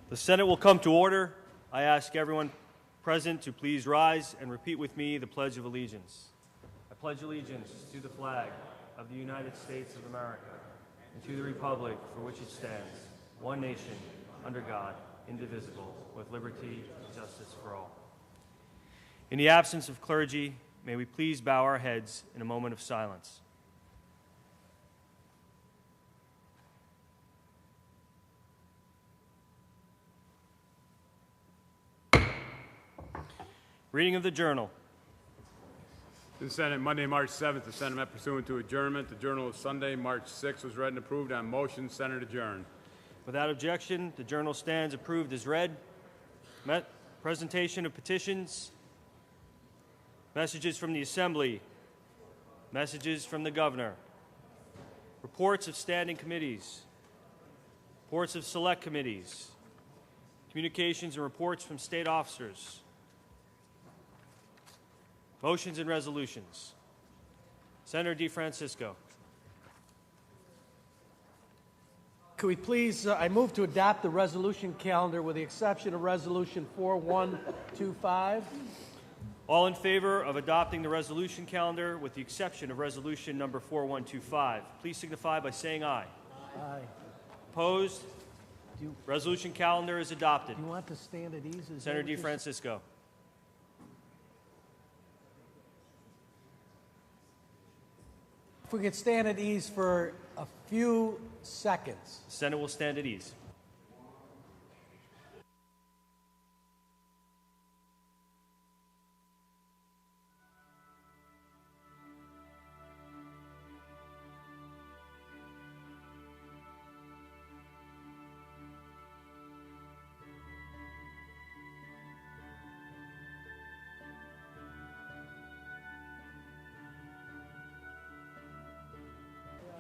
The Senate will come to order. I ask everyone present to please rise and repeat with me the Pledge of Allegiance. I pledge allegiance to the flag of the United States of America and to the republic for which it stands, one nation, under God, indivisible, with liberty and justice for all. In the absence of clergy, may we please bow our heads in a moment of silence. Reading of the Journal. In the Senate, Monday, March 7th, the Senate met pursuant to adjournment. The Journal of Sunday, March 6th, was read and approved on motion. Senate adjourned. Without objection, the Journal stands approved as read. Presentation of petitions. Messages from the Assembly. Messages from the Governor. Reports of standing committees. Reports of select committees. Communications and reports from state officers. Motions and resolutions. Senator DeFrancisco. Could we please, I move to adopt the resolution calendar with the exception of Resolution 4125. All in favor of adopting the resolution calendar with the exception of Resolution number 4125, please signify by saying aye. Aye. Opposed? Resolution calendar is adopted. Do you want to stand at ease? Senator DeFrancisco. If we could stand at ease for a few seconds. The Senate will stand at ease.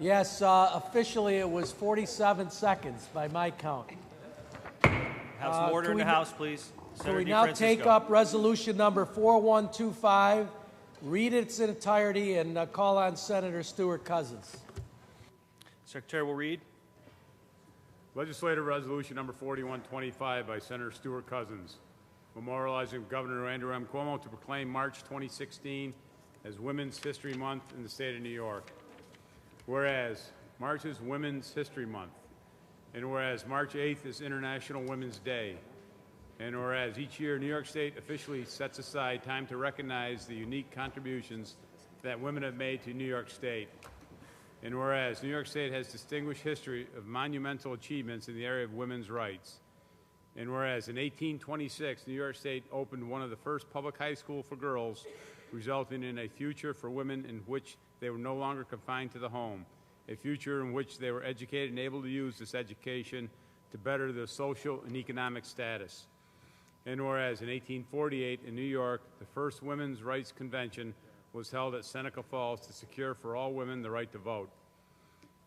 Yes, officially it was 47 seconds by my count. Have some order in the House, please. So we now take up resolution number 4125, read its entirety, and call on Senator Stewart Cousins. Secretary will read. Legislative Resolution number 4125 by Senator Stewart Cousins, memorializing Governor Andrew M. Cuomo to proclaim March 2016 as Women's History Month in the state of New York. Whereas March is Women's History Month, and whereas March 8th is International Women's Day, and whereas each year New York State officially sets aside time to recognize the unique contributions that women have made to New York State, and whereas New York State has distinguished history of monumental achievements in the area of women's rights, and whereas in 1826 New York State opened one of the first public high schools for girls, resulting in a future for women in which they were no longer confined to the home, a future in which they were educated and able to use this education to better their social and economic status. And whereas in 1848 in New York, the first Women's Rights Convention was held at Seneca Falls to secure for all women the right to vote.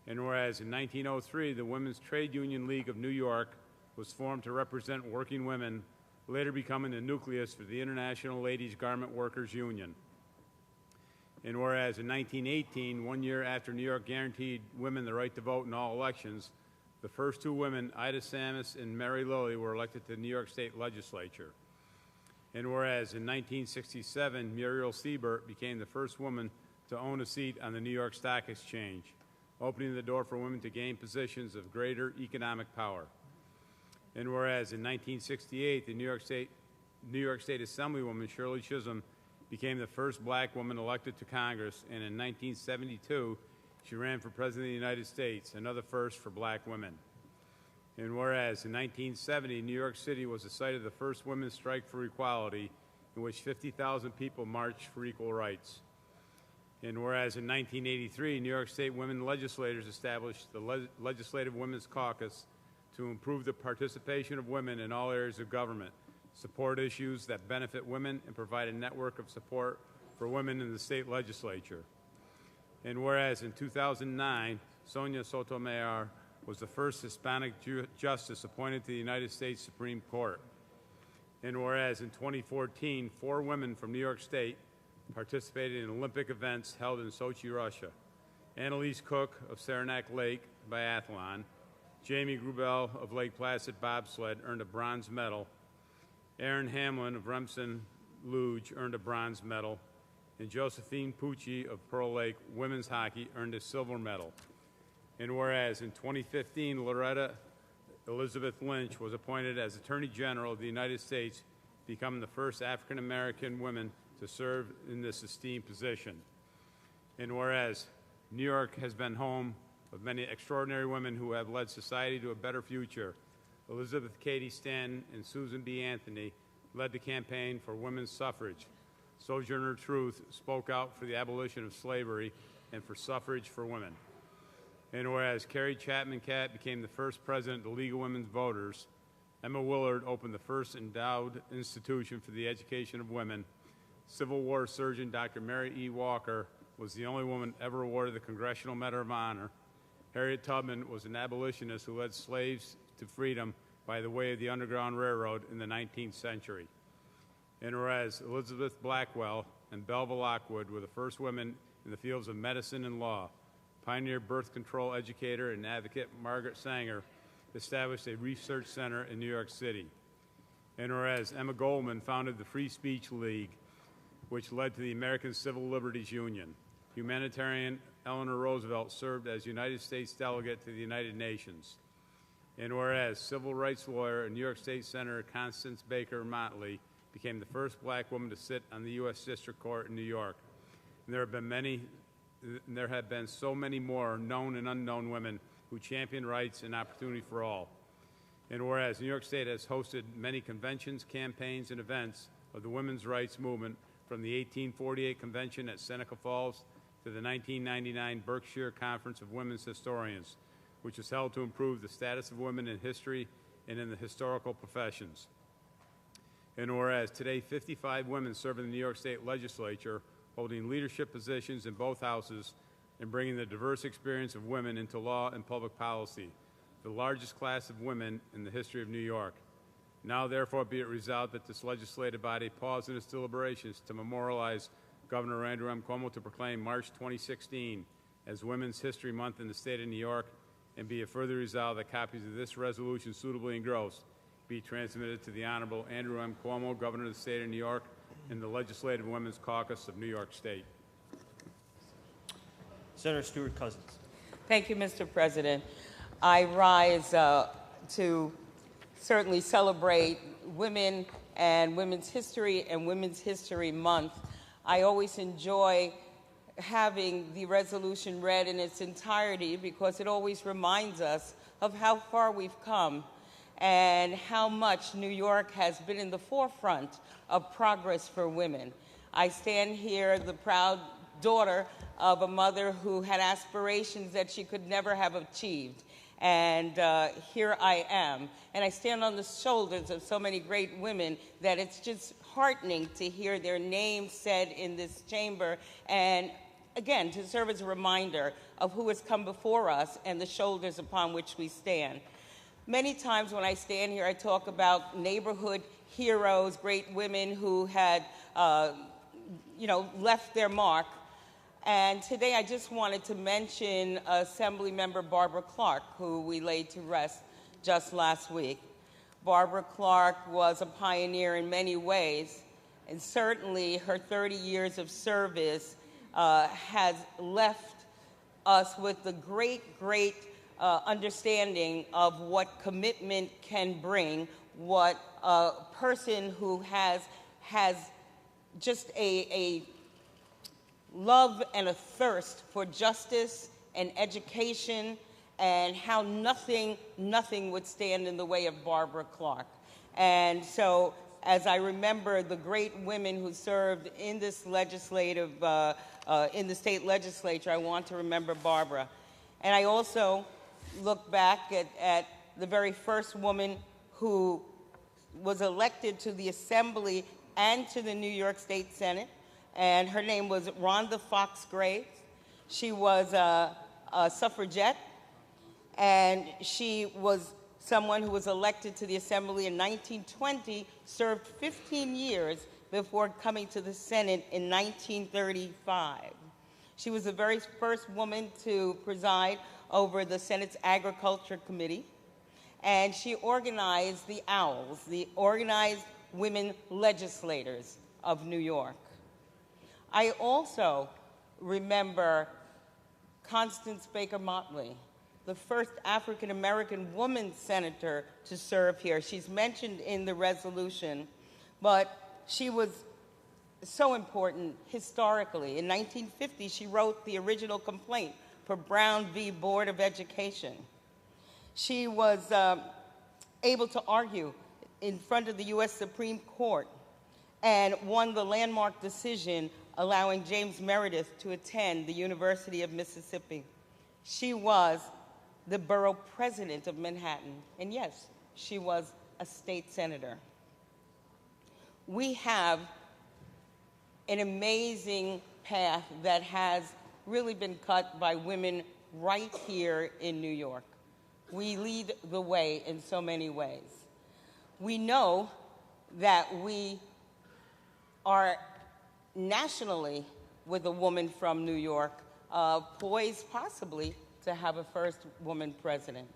And whereas in 1903, the Women's Trade Union League of New York was formed to represent working women, later becoming the nucleus for the International Ladies Garment Workers Union. And whereas in 1918, 1 year after New York guaranteed women the right to vote in all elections, the first two women, Ida Samus and Mary Lilly, were elected to the New York State Legislature. And whereas in 1967, Muriel Siebert became the first woman to own a seat on the New York Stock Exchange, opening the door for women to gain positions of greater economic power. And whereas in 1968, the New York State Assemblywoman Shirley Chisholm became the first black woman elected to Congress, and in 1972, she ran for President of the United States, another first for black women. And whereas in 1970, New York City was the site of the first women's strike for equality, in which 50,000 people marched for equal rights. And whereas in 1983, New York State women legislators established the Legislative Women's Caucus to improve the participation of women in all areas of government, support issues that benefit women, and provide a network of support for women in the state legislature. And whereas in 2009, Sonia Sotomayor was the first Hispanic justice appointed to the United States Supreme Court. And whereas in 2014, 4 women from New York State participated in Olympic events held in Sochi, Russia. Annalise Cook of Saranac Lake Biathlon, Jamie Grubel of Lake Placid Bobsled earned a bronze medal. Aaron Hamlin of Remsen Luge earned a bronze medal. And Josephine Pucci of Pearl Lake Women's Hockey earned a silver medal. And whereas in 2015, Loretta Elizabeth Lynch was appointed as Attorney General of the United States, becoming the first African American woman to serve in this esteemed position. And whereas New York has been home of many extraordinary women who have led society to a better future, Elizabeth Cady Stanton and Susan B. Anthony led the campaign for women's suffrage. Sojourner Truth spoke out for the abolition of slavery and for suffrage for women. And whereas Carrie Chapman Catt became the first president of the League of Women Voters, Emma Willard opened the first endowed institution for the education of women, Civil War surgeon Dr. Mary E. Walker was the only woman ever awarded the Congressional Medal of Honor, Harriet Tubman was an abolitionist who led slaves to freedom by the way of the Underground Railroad in the 19th century. And whereas Elizabeth Blackwell and Belva Lockwood were the first women in the fields of medicine and law, pioneer birth control educator and advocate Margaret Sanger established a research center in New York City. And whereas Emma Goldman founded the Free Speech League, which led to the American Civil Liberties Union. Humanitarian Eleanor Roosevelt served as United States delegate to the United Nations. And whereas civil rights lawyer and New York State Senator Constance Baker Motley became the first black woman to sit on the U.S. District Court in New York. And there have been so many more known and unknown women who champion rights and opportunity for all. And whereas New York State has hosted many conventions, campaigns, and events of the women's rights movement, from the 1848 convention at Seneca Falls to the 1999 Berkshire Conference of Women's Historians, which was held to improve the status of women in history and in the historical professions. And whereas today 55 women serve in the New York State Legislature, holding leadership positions in both houses and bringing the diverse experience of women into law and public policy, the largest class of women in the history of New York. Now, therefore, be it resolved that this legislative body pause in its deliberations to memorialize Governor Andrew M. Cuomo to proclaim March 2016 as Women's History Month in the state of New York, and be it further resolved that copies of this resolution suitably engrossed be transmitted to the Honorable Andrew M. Cuomo, Governor of the state of New York, and the Legislative Women's Caucus of New York State. Senator Stewart Cousins. Thank you, Mr. President. I rise to certainly celebrate women and women's history and Women's History Month. I always enjoy having the resolution read in its entirety because it always reminds us of how far we've come and how much New York has been in the forefront of progress for women. I stand here the proud daughter of a mother who had aspirations that she could never have achieved. And here I am. And I stand on the shoulders of so many great women that it's just heartening to hear their names said in this chamber. And again, to serve as a reminder of who has come before us and the shoulders upon which we stand. Many times when I stand here, I talk about neighborhood heroes, great women who had, left their mark. And today I just wanted to mention Assemblymember Barbara Clark, who we laid to rest just last week. Barbara Clark was a pioneer in many ways, and certainly her 30 years of service has left us with the great understanding of what commitment can bring, what a person who has just a love and a thirst for justice and education, and how nothing would stand in the way of Barbara Clark. And so, as I remember the great women who served in this legislative, in the state legislature, I want to remember Barbara. And I also look back at the very first woman who was elected to the Assembly and to the New York State Senate, and her name was Rhonda Fox Graves. She was a suffragette, and she was someone who was elected to the Assembly in 1920, served 15 years before coming to the Senate in 1935. She was the very first woman to preside over the Senate's Agriculture Committee. and she organized the OWLs, the Organized Women Legislators of New York. I also remember Constance Baker Motley, the first African-American woman senator to serve here. She's mentioned in the resolution, but she was so important historically. In 1950, she wrote the original complaint for Brown v. Board of Education. She was able to argue in front of the U.S. Supreme Court and won the landmark decision allowing James Meredith to attend the University of Mississippi. She was the borough president of Manhattan, and yes, she was a state senator. We have an amazing path that has really been cut by women right here in New York. We lead the way in so many ways. We know that we are nationally, with a woman from New York, poised possibly to have a first woman president.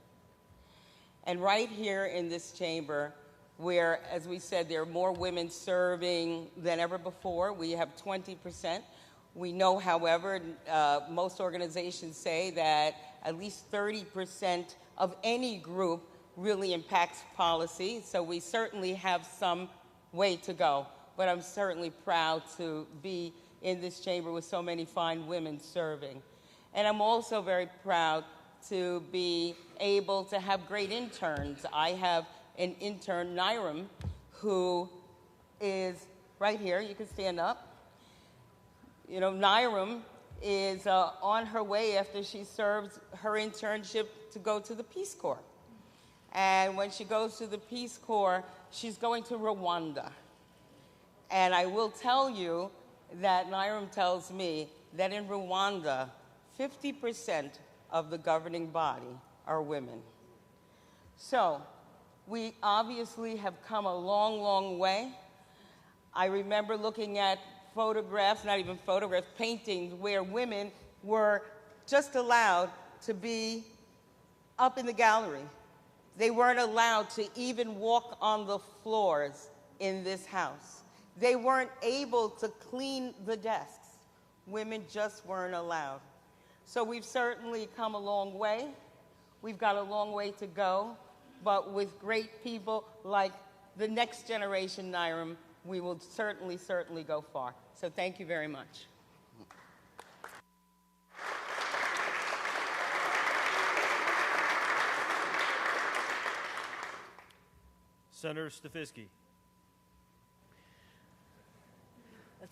And right here in this chamber, where, as we said, there are more women serving than ever before. We have 20%. We know, however, most organizations say that at least 30% of any group really impacts policy, so we certainly have some way to go. But I'm certainly proud to be in this chamber with so many fine women serving. And I'm also very proud to be able to have great interns. I have an intern, Niram, who is right here. You can stand up. You know, Niram is on her way after she serves her internship to go to the Peace Corps. And when she goes to the Peace Corps, she's going to Rwanda. And I will tell you that Niram tells me that in Rwanda, 50% of the governing body are women. So we obviously have come a long, long way. I remember looking at photographs, not even photographs, paintings, where women were just allowed to be up in the gallery. They weren't allowed to even walk on the floors in this house. They weren't able to clean the desks. Women just weren't allowed. So we've certainly come a long way. We've got a long way to go, but with great people like the next generation, Niram, we will certainly, certainly go far. So thank you very much. Senator Stefisky.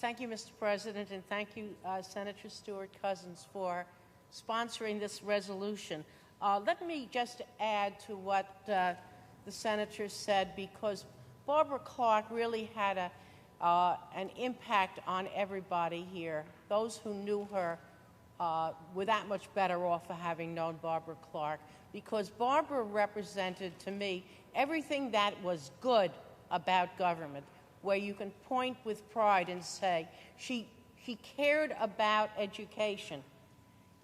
Thank you, Mr. President, and thank you, Senator Stewart-Cousins, for sponsoring this resolution. Let me just add to what the senator said, because Barbara Clark really had an impact on everybody here. Those who knew her were that much better off for having known Barbara Clark, because Barbara represented to me everything that was good about government, where you can point with pride and say she cared about education.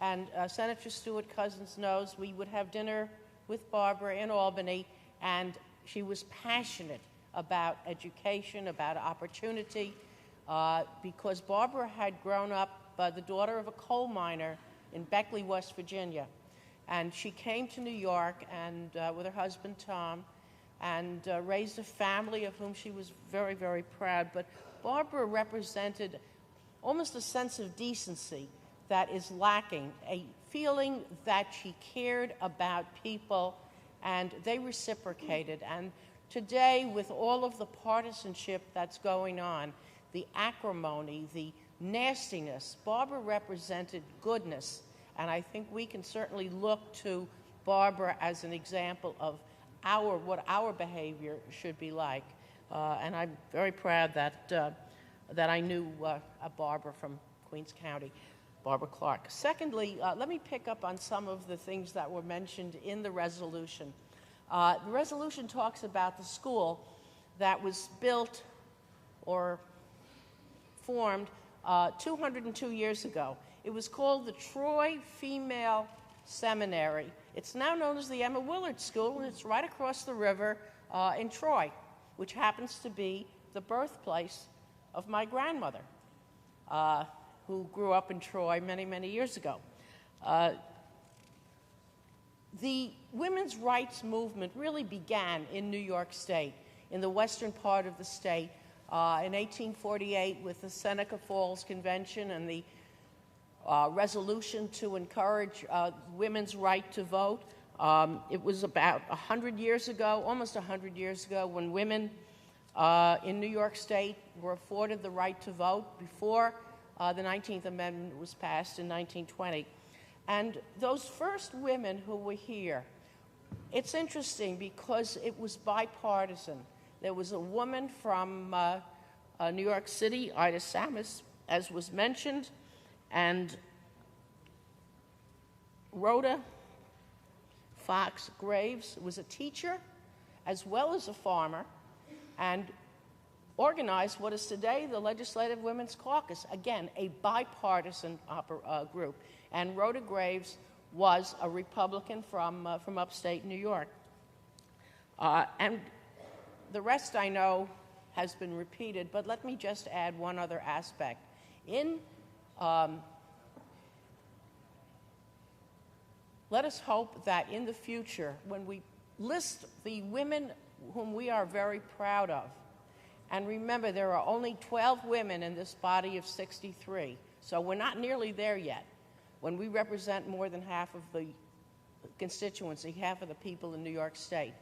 And Senator Stewart-Cousins knows we would have dinner with Barbara in Albany, and she was passionate about education, about opportunity, because Barbara had grown up the daughter of a coal miner in Beckley, West Virginia. And she came to New York and with her husband, Tom, and raised a family of whom she was very, very proud. But Barbara represented almost a sense of decency that is lacking, a feeling that she cared about people, and they reciprocated. And today, with all of the partisanship that's going on, the acrimony, the nastiness, Barbara represented goodness. And I think we can certainly look to Barbara as an example of what our behavior should be like. And I'm very proud that I knew a Barbara from Queens County, Barbara Clark. Secondly, let me pick up on some of the things that were mentioned in the resolution. The resolution talks about the school that was built or formed 202 years ago. It was called the Troy Female Seminary. It's now known as the Emma Willard School, and it's right across the river in Troy, which happens to be the birthplace of my grandmother, who grew up in Troy many, many years ago. The women's rights movement really began in New York State, in the western part of the state, in 1848 with the Seneca Falls Convention and the resolution to encourage women's right to vote. It was about 100 years ago, almost 100 years ago, when women in New York State were afforded the right to vote before the 19th Amendment was passed in 1920. And those first women who were here, it's interesting because it was bipartisan. There was a woman from New York City, Ida Samus, as was mentioned, and Rhoda Fox Graves was a teacher as well as a farmer and organized what is today the Legislative Women's Caucus, again, a bipartisan group. And Rhoda Graves was a Republican from upstate New York. And the rest I know has been repeated, but let me just add one other aspect. Let us hope that in the future, when we list the women whom we are very proud of, and remember there are only 12 women in this body of 63, so we're not nearly there yet, when we represent more than half of the constituency, half of the people in New York State.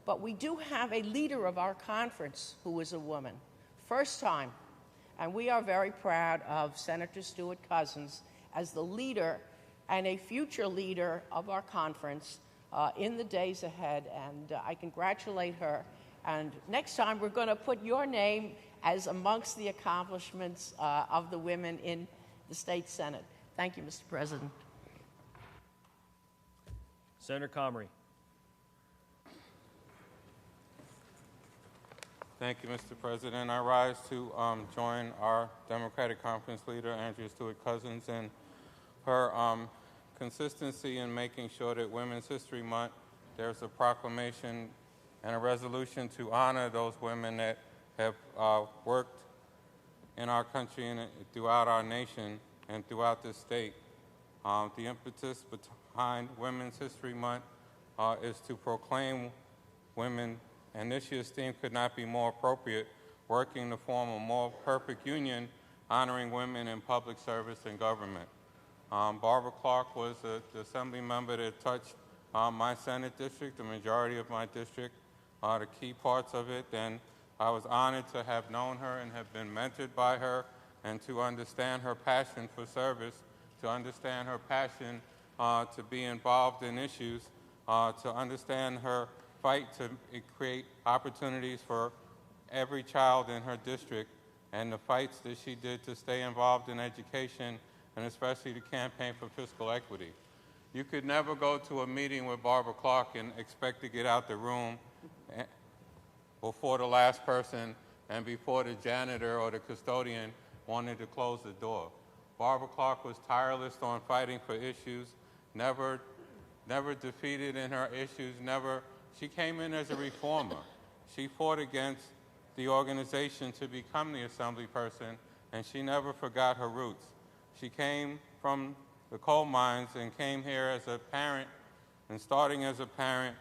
But we do have a leader of our conference who is a woman, first time, and we are very proud of Senator Stewart Cousins as the leader and a future leader of our conference in the days ahead, and I congratulate her. And next time we're going to put your name as amongst the accomplishments of the women in the state Senate. Thank you, Mr. President. Senator Comrie. Thank you, Mr. President. I rise to join our Democratic Conference leader, Andrea Stewart Cousins, in her consistency in making sure that Women's History Month, there's a proclamation and a resolution to honor those women that have worked in our country and throughout our nation and throughout this state. The impetus behind Women's History Month is to proclaim women, and this year's theme could not be more appropriate, working to form a more perfect union, honoring women in public service and government. Barbara Clark was the assembly member that touched my Senate district, the majority of my district, the key parts of it, and I was honored to have known her and have been mentored by her, and to understand her passion for service, to understand her passion to be involved in issues, to understand her fight to create opportunities for every child in her district, and the fights that she did to stay involved in education, and especially the campaign for fiscal equity. You could never go to a meeting with Barbara Clark and expect to get out the room before the last person and before the janitor or the custodian wanted to close the door. Barbara Clark was tireless on fighting for issues, never defeated in her issues, she came in as a reformer. She fought against the organization to become the assembly person, and she never forgot her roots. She came from the coal mines and came here as a parent, and starting as a parent,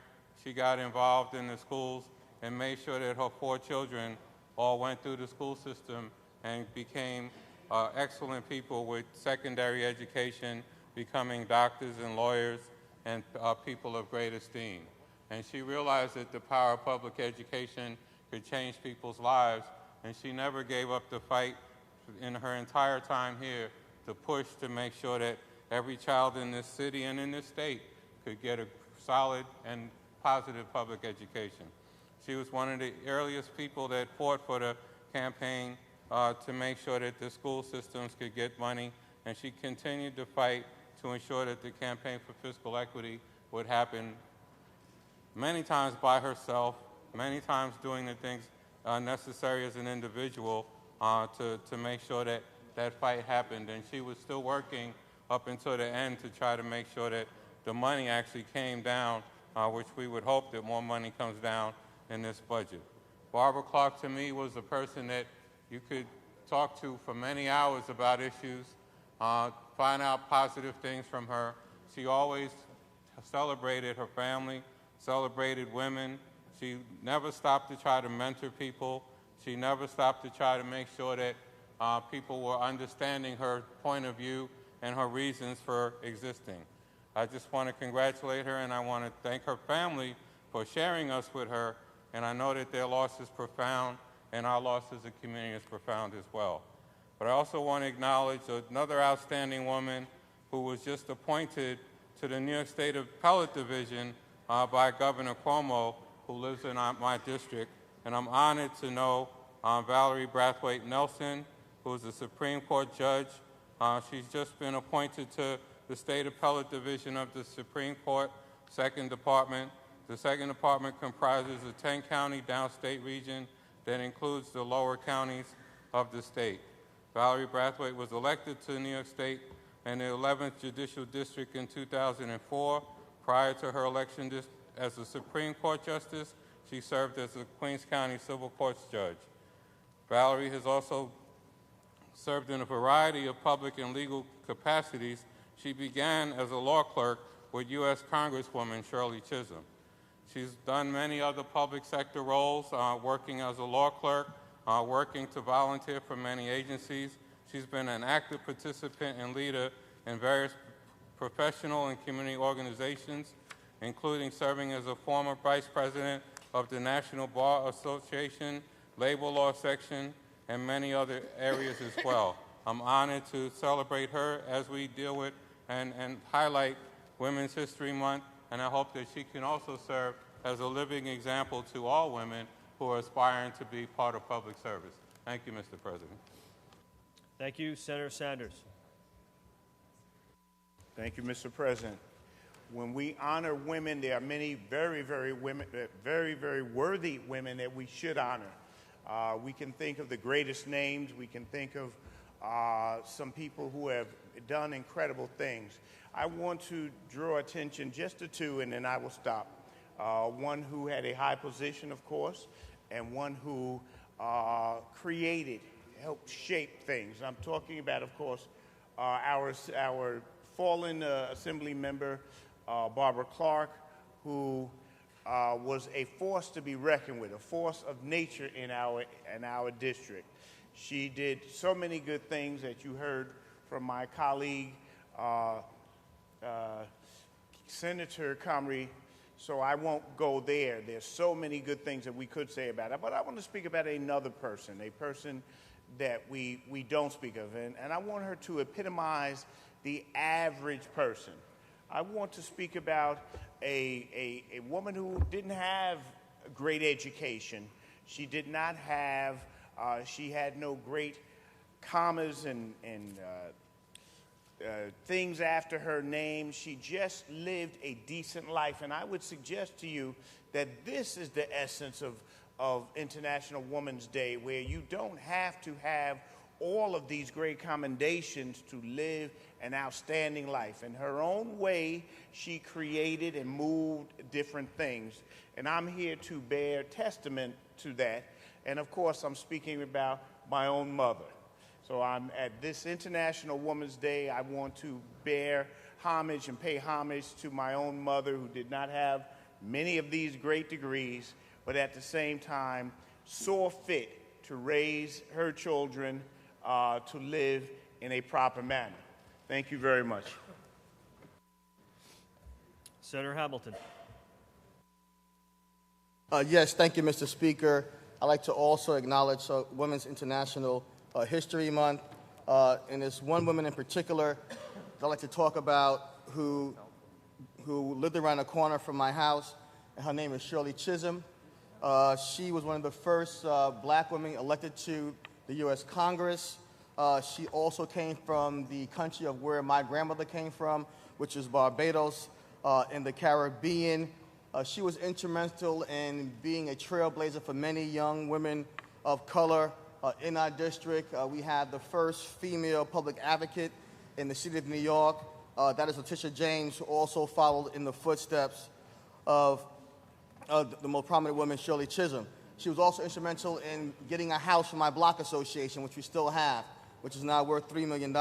she got involved in the schools and made sure that her 4 children all went through the school system and became excellent people with secondary education, becoming doctors and lawyers and people of great esteem. And she realized that the power of public education could change people's lives, and she never gave up the fight in her entire time here to push to make sure that every child in this city and in this state could get a solid and positive public education. She was one of the earliest people that fought for the campaign to make sure that the school systems could get money, and she continued to fight to ensure that the campaign for fiscal equity would happen many times by herself, many times doing the things necessary as an individual to make sure that that fight happened. And she was still working up until the end to try to make sure that the money actually came down, which we would hope that more money comes down in this budget. Barbara Clark, to me, was a person that you could talk to for many hours about issues, find out positive things from her. She always celebrated her family, celebrated women. She never stopped to try to mentor people. She never stopped to try to make sure that people were understanding her point of view and her reasons for existing. I just want to congratulate her, and I want to thank her family for sharing us with her, and I know that their loss is profound, and our loss as a community is profound as well. But I also want to acknowledge another outstanding woman who was just appointed to the New York State Appellate Division by Governor Cuomo, who lives in my district, and I'm honored to know Valerie Brathwaite Nelson, who is a Supreme Court judge. She's just been appointed to the State Appellate Division of the Supreme Court, Second Department. The Second Department comprises a 10-county downstate region that includes the lower counties of the state. Valerie Brathwaite was elected to New York State in the 11th Judicial District in 2004. Prior to her election as a Supreme Court Justice, she served as a Queens County Civil Courts judge. Valerie has also served in a variety of public and legal capacities. She began as a law clerk with U.S. Congresswoman Shirley Chisholm. She's done many other public sector roles, working as a law clerk, working to volunteer for many agencies. She's been an active participant and leader in various professional and community organizations, including serving as a former vice president of the National Bar Association, Labor Law Section, and many other areas as well. I'm honored to celebrate her as we deal with and highlight Women's History Month, and I hope that she can also serve as a living example to all women who are aspiring to be part of public service. Thank you, Mr. President. Thank you, Senator Sanders. Thank you, Mr. President. When we honor women, there are many very, very worthy women that we should honor. We can think of the greatest names. We can think of some people who have done incredible things. I want to draw attention just to two, and then I will stop. One who had a high position, of course, and one who created, helped shape things. I'm talking about, of course, our fallen Assembly member, Barbara Clark, who was a force to be reckoned with, a force of nature in our district. She did so many good things that you heard from my colleague, Senator Comrie, so I won't go there. There's so many good things that we could say about her, but I want to speak about another person, a person that we don't speak of, and I want her to epitomize the average person. I want to speak about a woman who didn't have a great education. She did not have, she had no great commas and things after her name. She just lived a decent life. And I would suggest to you that this is the essence of International Women's Day, where you don't have to have all of these great commendations to live an outstanding life. In her own way, she created and moved different things. And I'm here to bear testament to that. And of course, I'm speaking about my own mother. So I'm at this International Women's Day, I want to bear homage and pay homage to my own mother, who did not have many of these great degrees, but at the same time saw fit to raise her children to live in a proper manner. Thank you very much. Senator Hamilton. Yes, thank you, Mr. Speaker. I'd like to also acknowledge Women's International History Month. And there's one woman in particular that I'd like to talk about who lived around the corner from my house, and her name is Shirley Chisholm. She was one of the first black women elected to the U.S. Congress. She also came from the country of where my grandmother came from, which is Barbados in the Caribbean. She was instrumental in being a trailblazer for many young women of color in our district. We had the first female public advocate in the city of New York. That is Letitia James, who also followed in the footsteps of the most prominent woman, Shirley Chisholm. She was also instrumental in getting a house for my block association, which we still have, which is now worth $3 million.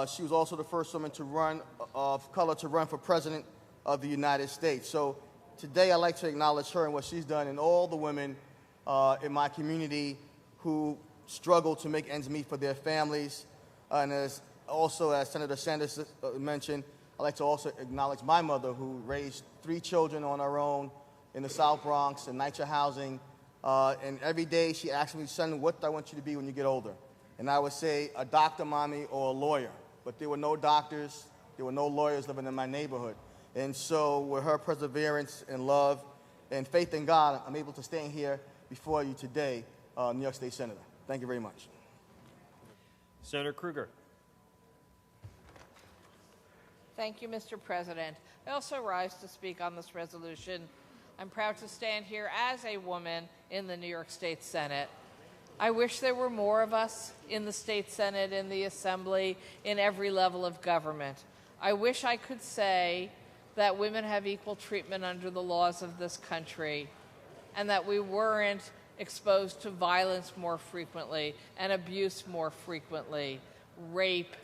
She was also the first woman to run of color to run for president of the United States. So today I'd like to acknowledge her and what she's done, and all the women in my community who struggle to make ends meet for their families. And as Senator Sanders mentioned, I'd like to also acknowledge my mother, who raised 3 children on her own in the South Bronx in NYCHA housing. And every day she asked me, son, what do I want you to be when you get older? And I would say a doctor, mommy, or a lawyer. But there were no doctors, there were no lawyers living in my neighborhood. And so with her perseverance and love and faith in God, I'm able to stand here before you today, New York State Senator. Thank you very much. Senator Krueger. Thank you, Mr. President. I also rise to speak on this resolution. I'm proud to stand here as a woman in the New York State Senate. I wish there were more of us in the State Senate, in the Assembly, in every level of government. I wish I could say that women have equal treatment under the laws of this country and that we weren't exposed to violence more frequently and abuse more frequently, rape,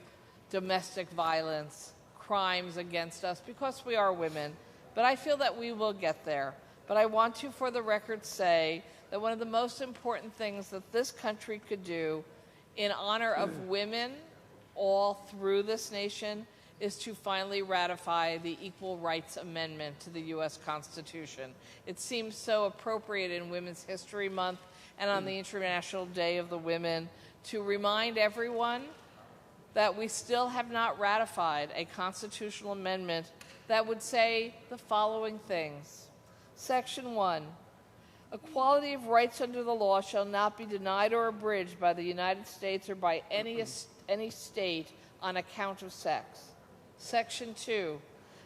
domestic violence, crimes against us, because we are women. But I feel that we will get there. But I want to, for the record, say that one of the most important things that this country could do in honor of women all through this nation is to finally ratify the Equal Rights Amendment to the U.S. Constitution. It seems so appropriate in Women's History Month and on the International Day of the Women to remind everyone that we still have not ratified a constitutional amendment that would say the following things. Section 1, equality of rights under the law shall not be denied or abridged by the United States or by any state on account of sex. Section 2,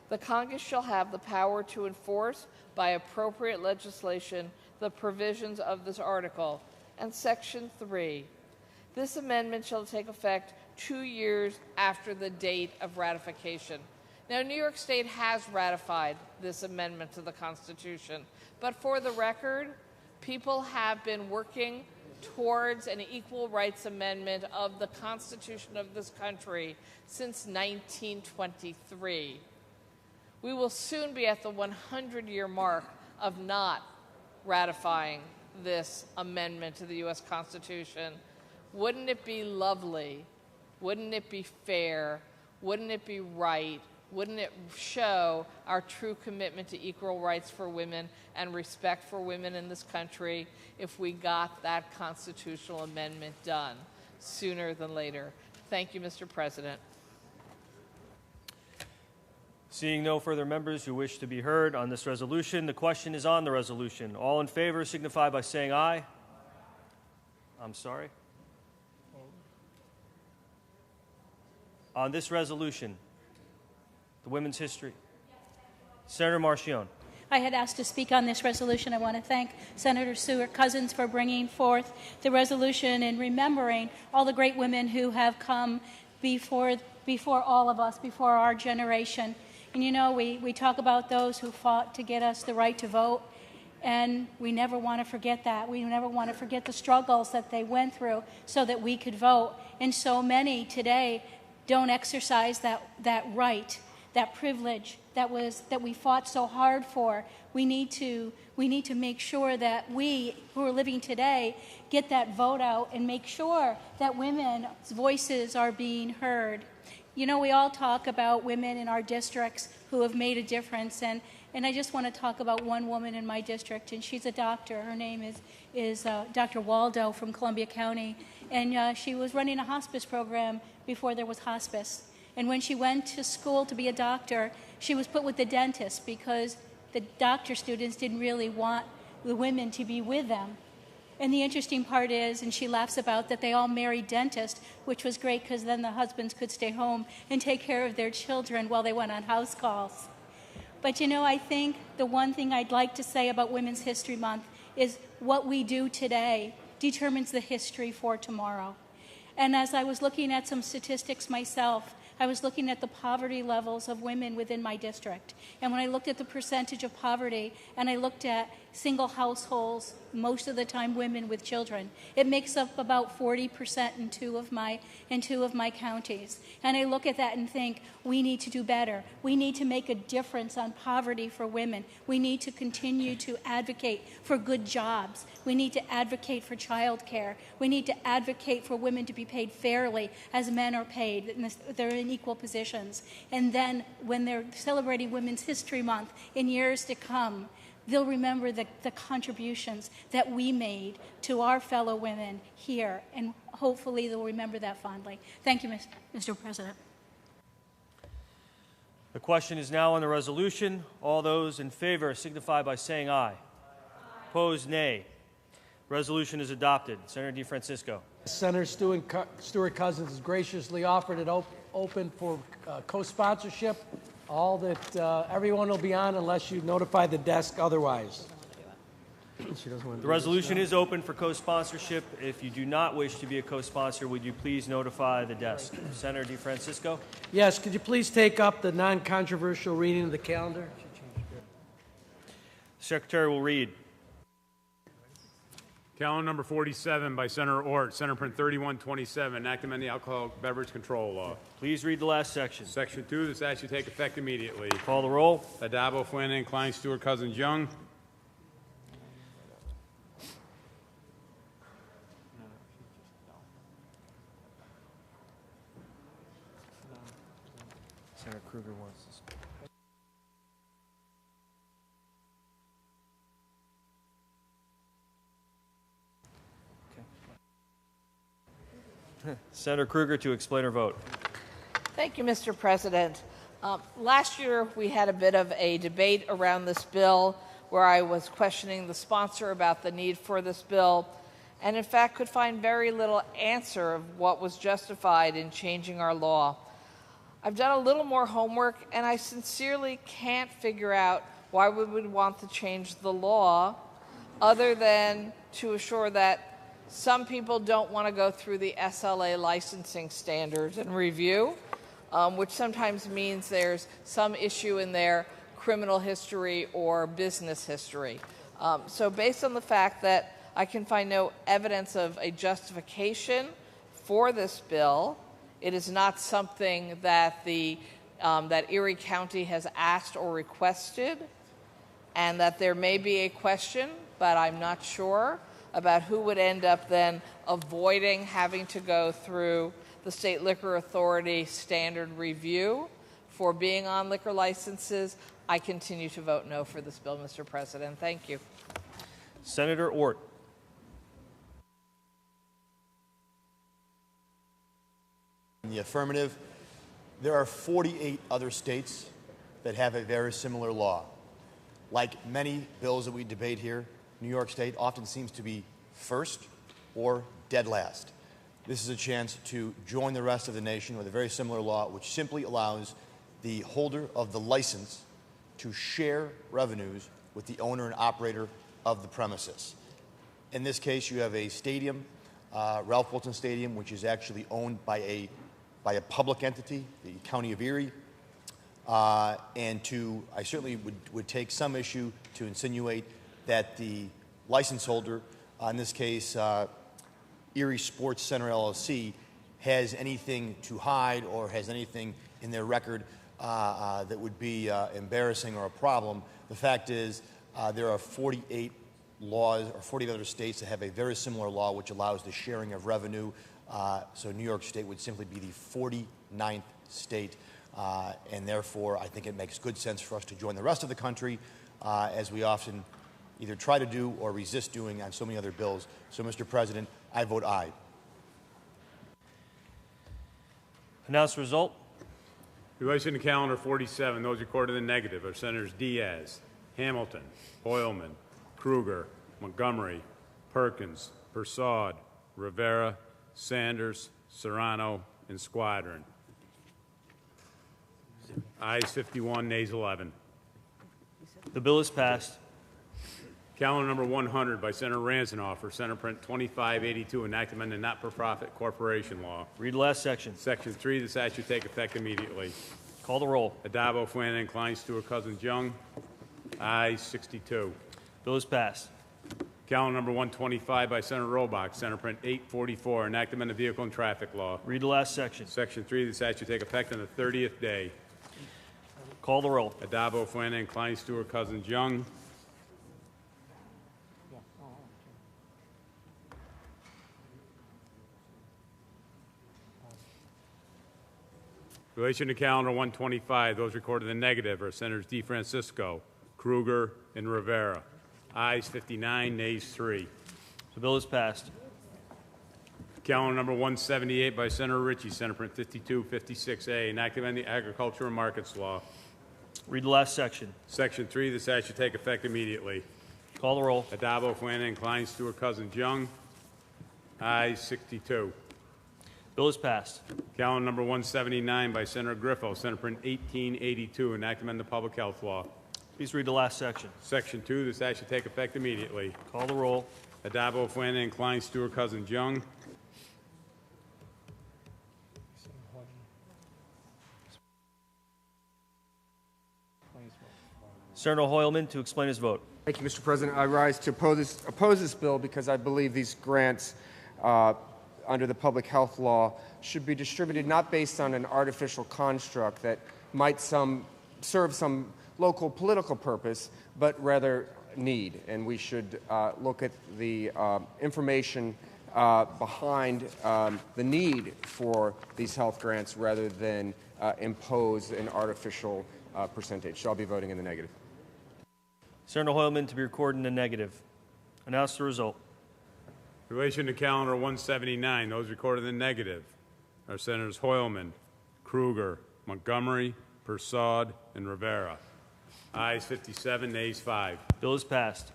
the Congress shall have the power to enforce by appropriate legislation the provisions of this article. And Section 3, this amendment shall take effect 2 years after the date of ratification. Now, New York State has ratified this amendment to the Constitution, but for the record, people have been working towards an equal rights amendment of the Constitution of this country since 1923. We will soon be at the 100-year mark of not ratifying this amendment to the U.S. Constitution. Wouldn't it be lovely? Wouldn't it be fair? Wouldn't it be right? Wouldn't it show our true commitment to equal rights for women and respect for women in this country if we got that constitutional amendment done sooner than later? Thank you, Mr. President. Seeing no further members who wish to be heard on this resolution, the question is on the resolution. All in favor signify by saying aye. I'm sorry. On this resolution, the women's history. Senator Marchione. I had asked to speak on this resolution. I want to thank Senator Stewart Cousins for bringing forth the resolution and remembering all the great women who have come before all of us, before our generation. And you know, we talk about those who fought to get us the right to vote, and we never want to forget that. We never want to forget the struggles that they went through so that we could vote. And so many today don't exercise that right, that privilege that we fought so hard for. We need to make sure that we who are living today get that vote out and make sure that women's voices are being heard. You know, we all talk about women in our districts who have made a difference, and I just want to talk about one woman in my district, and she's a doctor. Her name is Dr. Waldo from Columbia County, and she was running a hospice program before there was hospice. And when she went to school to be a doctor, she was put with the dentist because the doctor students didn't really want the women to be with them. And the interesting part is, and she laughs about, that they all married dentists, which was great because then the husbands could stay home and take care of their children while they went on house calls. But you know, I think the one thing I'd like to say about Women's History Month is what we do today determines the history for tomorrow. And as I was looking at some statistics myself, I was looking at the poverty levels of women within my district. And when I looked at the percentage of poverty and I looked at single households, most of the time women with children, it makes up about 40% in two of my counties. And I look at that and think, we need to do better. We need to make a difference on poverty for women. We need to continue to advocate for good jobs. We need to advocate for child care. We need to advocate for women to be paid fairly as men are paid. They're in equal positions. And then when they're celebrating Women's History Month in years to come, they'll remember the contributions that we made to our fellow women here, and hopefully they'll remember that fondly. Thank you, Mr. President. The question is now on the resolution. All those in favor signify by saying aye. Opposed, nay. Resolution is adopted. Senator DeFrancisco. Senator Stewart Cousins has graciously offered it open for co-sponsorship. All that everyone will be on unless you notify the desk otherwise. The resolution is open for co-sponsorship. If you do not wish to be a co-sponsor, would you please notify the desk? Senator DeFrancisco. Yes, could you please take up the non-controversial reading of the calendar? The Secretary will read. Calendar number 47 by Senator Ort, Senate Print 3127, enacting the Alcoholic Beverage Control Law. Please read the last section. Section 2, this act shall take effect immediately. Call the roll. Addabbo, Flanagan, Klein, Stewart, Cousins, Young. Senator Kruger wants to speak. Senator Kruger to explain her vote. Thank you, Mr. President. Last year, we had a bit of a debate around this bill where I was questioning the sponsor about the need for this bill, and in fact could find very little answer of what was justified in changing our law. I've done a little more homework, and I sincerely can't figure out why we would want to change the law other than to assure that some people don't want to go through the SLA licensing standards and review, which sometimes means there's some issue in their criminal history or business history. So based on the fact that I can find no evidence of a justification for this bill, it is not something that that Erie County has asked or requested, and that there may be a question, but I'm not sure, about who would end up then avoiding having to go through the State Liquor Authority standard review for being on liquor licenses. I continue to vote no for this bill, Mr. President. Thank you. Senator Ort. In the affirmative, there are 48 other states that have a very similar law. Like many bills that we debate here, New York State often seems to be first or dead last. This is a chance to join the rest of the nation with a very similar law, which simply allows the holder of the license to share revenues with the owner and operator of the premises. In this case, you have a stadium, Ralph Wilson Stadium, which is actually owned by a public entity, the County of Erie. I certainly would take some issue to insinuate that the license holder, in this case Erie Sports Center LLC, has anything to hide or has anything in their record that would be embarrassing or a problem. The fact is there are 48 laws or 40 other states that have a very similar law which allows the sharing of revenue. So New York State would simply be the 49th state, and therefore I think it makes good sense for us to join the rest of the country as we often either try to do or resist doing on so many other bills. So, Mr. President, I vote aye. Announce the result. Relation to calendar 47, those recorded in the negative are Senators Diaz, Hamilton, Hoylman, Kruger, Montgomery, Perkins, Persaud, Rivera, Sanders, Serrano, and Squadron. Ayes 51, nays 11. The bill is passed. Calendar number 100 by Senator Ranzanoff for Senate Print 2582, enactment of not-for-profit corporation law. Read the last section. Section 3, the statute take effect immediately. Call the roll. Adabo, Flanagan, Klein, Stewart, Cousins, Young. Ayes 62. Bill is passed. Calendar number 125 by Senator Robach, Senate Print 844, enactment of vehicle and traffic law. Read the last section. Section 3, the statute take effect on the 30th day. Call the roll. Adabo, Flanagan, Klein, Stewart, Cousins, Young. In relation to calendar 125, those recorded in the negative are Senators DeFrancisco, Kruger, and Rivera. Ayes 59, nays 3. The bill is passed. Calendar number 178 by Senator Ritchie, Senate Print 5256A, enacted on the Agriculture and Markets Law. Read the last section. Section 3, the statute take effect immediately. Call the roll. Adabo, Flanagan, Klein, Stewart, Cousins, Young. Ayes 62. Bill is passed. Calendar number 179 by Senator Griffo, Senate Print 1882, enactment of the Public Health Law. Please read the last section. Section 2, the statute take effect immediately. Call the roll. Adabo, Flanagan, Klein, Stewart, Cousins, Young. Senator Hoylman to explain his vote. Thank you, Mr. President. I rise to oppose this bill because I believe these grants under the public health law should be distributed not based on an artificial construct that might serve some local political purpose, but rather need. And we should look at the information behind the need for these health grants rather than impose an artificial percentage. So I'll be voting in the negative. Senator Hoylman to be recorded in the negative. Announce the result. In relation to calendar 179, those recorded in the negative are Senators Hoylman, Kruger, Montgomery, Persaud, and Rivera. Ayes 57, nays 5. Bill is passed.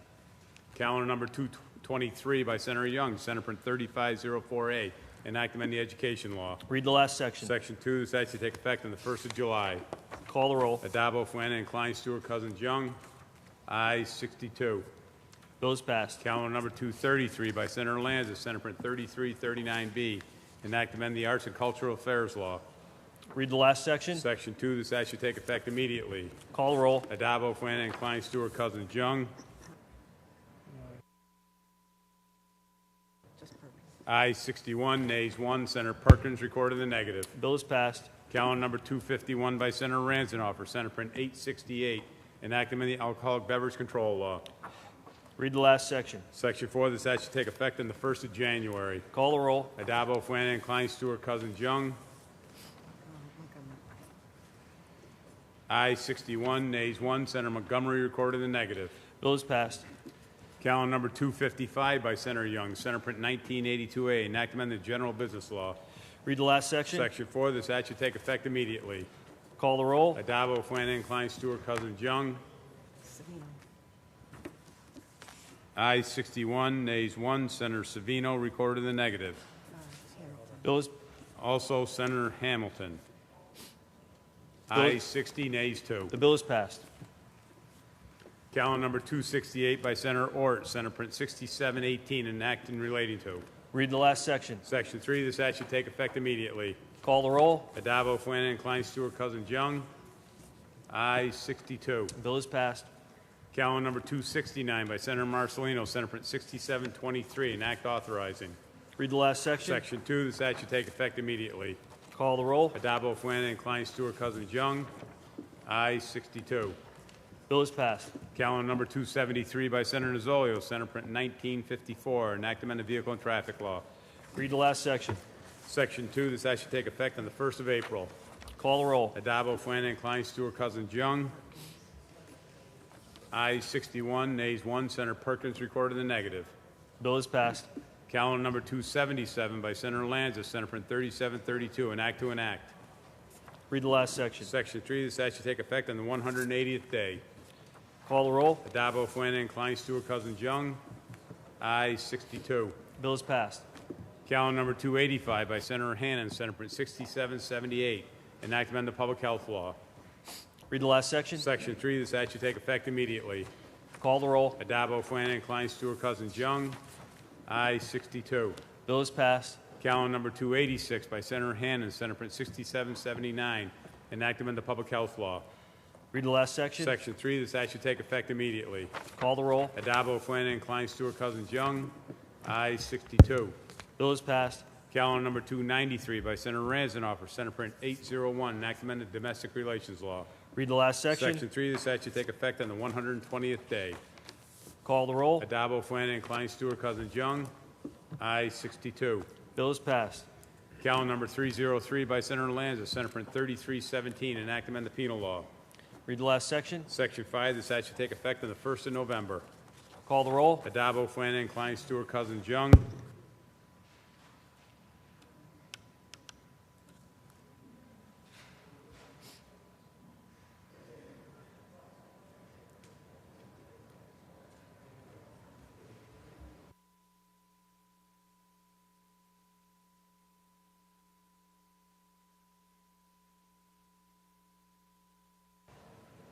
Calendar number 223 by Senator Young, Senate Print 3504A, enactment of the Education Law. Read the last section. Section 2, the statute take effect on the 1st of July. Call the roll. Adabo, Flanagan, Klein, Stewart, Cousins, Young. Ayes 62. Bill is passed. Calendar number 233 by Senator Lanza, Senate Print 3339B, enact amend the Arts and Cultural Affairs Law. Read the last section. Section 2, the statute take effect immediately. Call the roll. Adabo, Flanagan, Klein, Stewart, Cousins, Young. Ayes 61, nays 1. Senator Perkins recorded the negative. Bill is passed. Calendar number 251 by Senator Ranzanoff for Senate Print 868, enact amend the Alcoholic Beverage Control Law. Read the last section. Section 4, the statute take effect on the 1st of January. Call the roll. Adabo, Flanagan, Klein, Stewart, Cousins, Young. Ayes 61, nays 1. Senator Montgomery recorded the negative. Bill is passed. Calendar number 255 by Senator Young, Senate Print 1982A, enact amend the General Business Law. Read the last section. Section 4, the statute take effect immediately. Call the roll. Adabo, Flanagan, Klein, Stewart, Cousins, Young. Ayes 61, nays 1. Senator Savino recorded the negative. Bill is Also, Senator Hamilton. Bill- Ayes 60, nays 2. the bill is passed. Calendar number 268 by Senator Ort, Senate Print 6718, enacted and relating to. Read the last section. Section 3, the statute take effect immediately. Call the roll. Adabo, Flanagan, Klein, Stewart, Cousins, Young. Ayes 62. The bill is passed. Calendar number 269 by Senator Marcelino, Senate Print 6723, an act authorizing. Read the last section. Section 2, the statute take effect immediately. Call the roll. Adabo, Flanagan, Klein, Stewart, Cousins, Young. Ayes 62. Bill is passed. Calendar number 273 by Senator Nozzolio, Senate Print 1954, an act amend the Vehicle and Traffic Law. Read the last section. Section 2, the statute take effect on the 1st of April. Call the roll. Adabo, Flanagan, Klein, Stewart, Cousins, Young. Ayes 61, nays 1. Senator Perkins recorded the negative. Bill is passed. Calendar number 277 by Senator Lanza, Senate Print 3732, an act to enact. Read the last section. Section 3, the statute take effect on the 180th day. Call the roll. Adabo, Flanagan, Klein, Stewart, Cousins, Young. Ayes 62. Bill is passed. Calendar number 285 by Senator Hannan, Senate Print 6778, enact amend the Public Health Law. Read the last section. Section 3, the statute take effect immediately. Call the roll. Adabo, Flanagan, Klein, Stewart, Cousins, Young. Ayes 62. Bill is passed. Calendar number 286 by Senator Hannan, Senate Print 6779, enactment of the public health law. Read the last section. Section 3, this act should take effect immediately. Call the roll. Adabo, Flanagan, Klein, Stewart, Cousins, Young. Ayes 62. Bill is passed. Calendar number 293 by Senator Ranzanoff, Senate Print 801, enactment of the domestic relations law. Read the last section. Section 3, this act should take effect on the 120th day. Call the roll. Adabo, Flanagan, Klein, Stewart, Cousins, Young. Ayes 62. Bill is passed. Calendar number 303 by Senator Lanza, Senate Print 3317, enactment of the penal law. Read the last section. Section 5, this act should take effect on the 1st of November. Call the roll. Adabo, Flanagan, Klein, Stewart, Cousins, Young.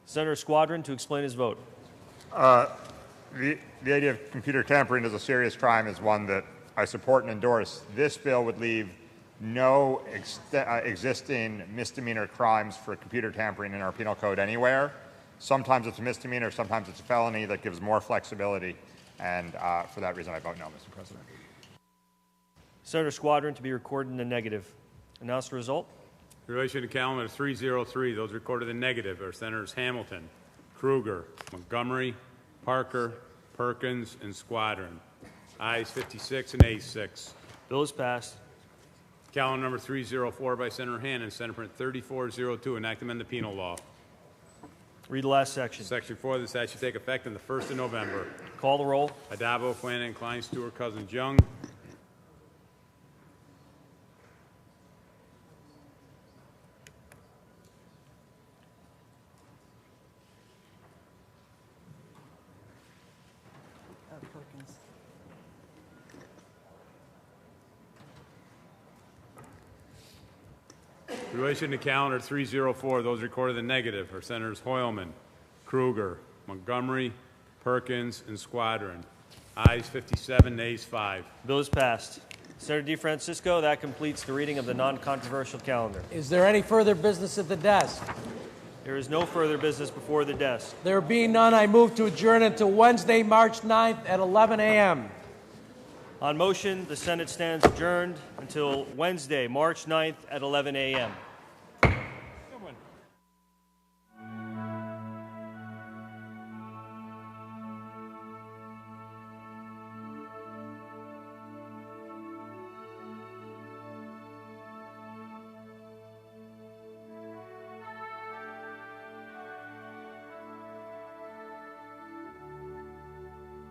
Senator Squadron to explain his vote. The idea of computer tampering as a serious crime is one that I support and endorse. This bill would leave no existing misdemeanor crimes for computer tampering in our penal code anywhere. Sometimes it's a misdemeanor, sometimes it's a felony that gives more flexibility, and for that reason I vote no, Mr. President. Senator Squadron to be recorded in the negative. Announce the result. In relation to calendar 303, those recorded in negative are Senators Hamilton, Kruger, Montgomery, Parker, Perkins, and Squadron. Ayes 56 and Ayes 6. Bill is passed. Calendar number 304 by Senator Hannan, Senate Print 3402, enactment of the penal law. Read the last section. Section 4, this act should take effect on the 1st of November. Call the roll. Adabo, Flanagan, Klein, Stewart, Cousins, Young. In relation to calendar 304, those recorded in negative are Senators Hoylman, Kruger, Montgomery, Perkins, and Squadron. Ayes 57, nays 5. Bill is passed. Senator DeFrancisco, that completes the reading of the non-controversial calendar. Is there any further business at the desk? There is no further business before the desk. There being none, I move to adjourn until Wednesday, March 9th at 11 a.m. On motion, the Senate stands adjourned until Wednesday, March 9th at 11 a.m.